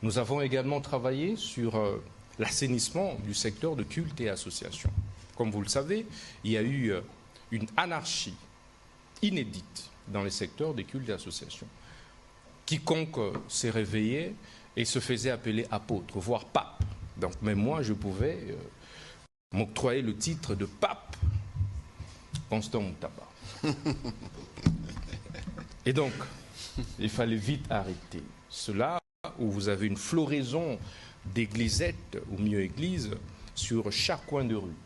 Nous avons également travaillé sur l'assainissement du secteur de culte et association. Comme vous le savez, il y a eu une anarchie inédite dans les secteurs des cultes et associations. Quiconque s'est réveillé et se faisait appeler apôtre, voire pape. Donc même moi, je pouvais m'octroyer le titre de pape Constant Moutaba. Et donc, il fallait vite arrêter cela, où vous avez une floraison d'églisettes, ou mieux églises, sur chaque coin de rue.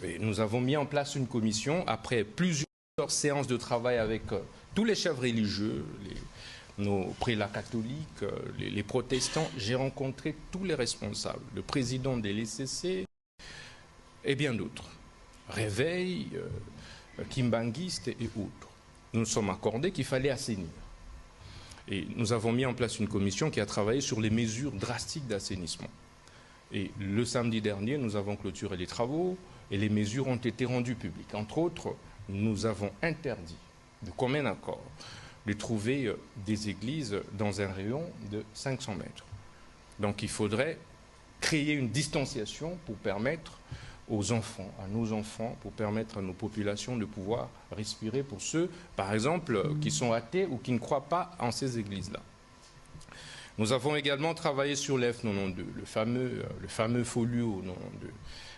Et nous avons mis en place une commission, après plusieurs séances de travail avec tous les chefs religieux, nos prélats catholiques, les protestants. J'ai rencontré tous les responsables, le président des LCC et bien d'autres. Réveil, Kimbanguiste et autres. Nous nous sommes accordés qu'il fallait assainir. Et nous avons mis en place une commission qui a travaillé sur les mesures drastiques d'assainissement. Et le samedi dernier, nous avons clôturé les travaux et les mesures ont été rendues publiques. Entre autres, nous avons interdit, de commun accord, de trouver des églises dans un rayon de 500 mètres. Donc il faudrait créer une distanciation pour permettre aux enfants, à nos enfants, pour permettre à nos populations de pouvoir respirer pour ceux, par exemple, qui sont athées ou qui ne croient pas en ces églises-là. Nous avons également travaillé sur l'F92, le fameux folio 92,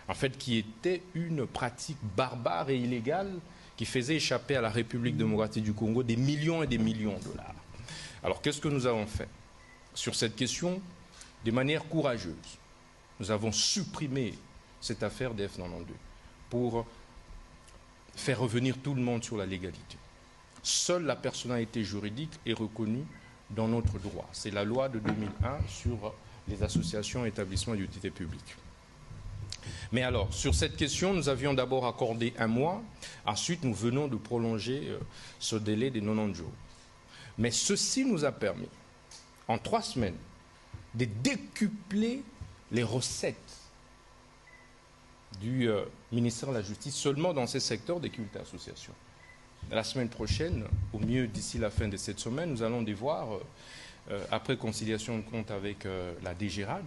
en fait, qui était une pratique barbare et illégale qui faisait échapper à la République démocratique du Congo des millions et des millions de dollars. Alors, qu'est-ce que nous avons fait sur cette question? De manière courageuse, nous avons supprimé cette affaire des F92 pour faire revenir tout le monde sur la légalité. Seule la personnalité juridique est reconnue dans notre droit. C'est la loi de 2001 sur les associations et établissements d'utilité publique. Mais alors, sur cette question, nous avions d'abord accordé 1 mois. Ensuite, nous venons de prolonger ce délai des 90 jours. Mais ceci nous a permis, en 3 semaines, de décupler les recettes du ministère de la Justice seulement dans ces secteurs des cultes et associations. La semaine prochaine, au mieux d'ici la fin de cette semaine, nous allons devoir, après conciliation de compte avec la DGRAD,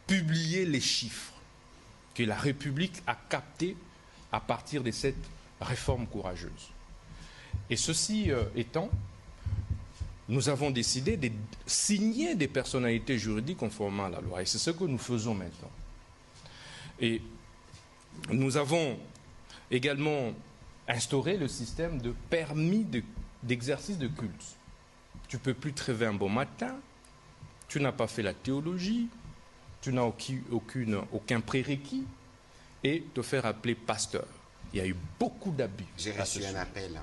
publier les chiffres que la République a captés à partir de cette réforme courageuse. Et ceci étant, nous avons décidé de signer des personnalités juridiques conformément à la loi. Et c'est ce que nous faisons maintenant. Et nous avons également instauré le système de permis d'exercice de culte. Tu ne peux plus te réveiller un bon matin, tu n'as pas fait la théologie, tu n'as aucun prérequis et te faire appeler pasteur. Il y a eu beaucoup d'abus. J'ai reçu un appel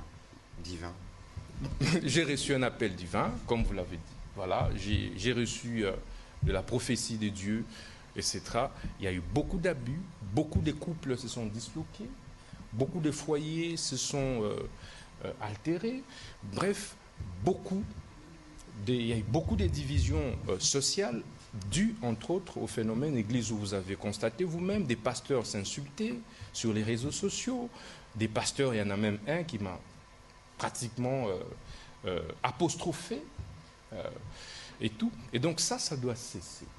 divin. J'ai reçu un appel divin, comme vous l'avez dit. Voilà, j'ai reçu de la prophétie de Dieu, etc. Il y a eu beaucoup d'abus, beaucoup de couples se sont disloqués, beaucoup de foyers se sont altérés. Bref, il y a eu beaucoup de divisions sociales dues, entre autres, au phénomène église où vous avez constaté vous-même des pasteurs s'insulter sur les réseaux sociaux. Des pasteurs, il y en a même un qui m'a pratiquement apostrophé et tout. Et donc ça doit cesser.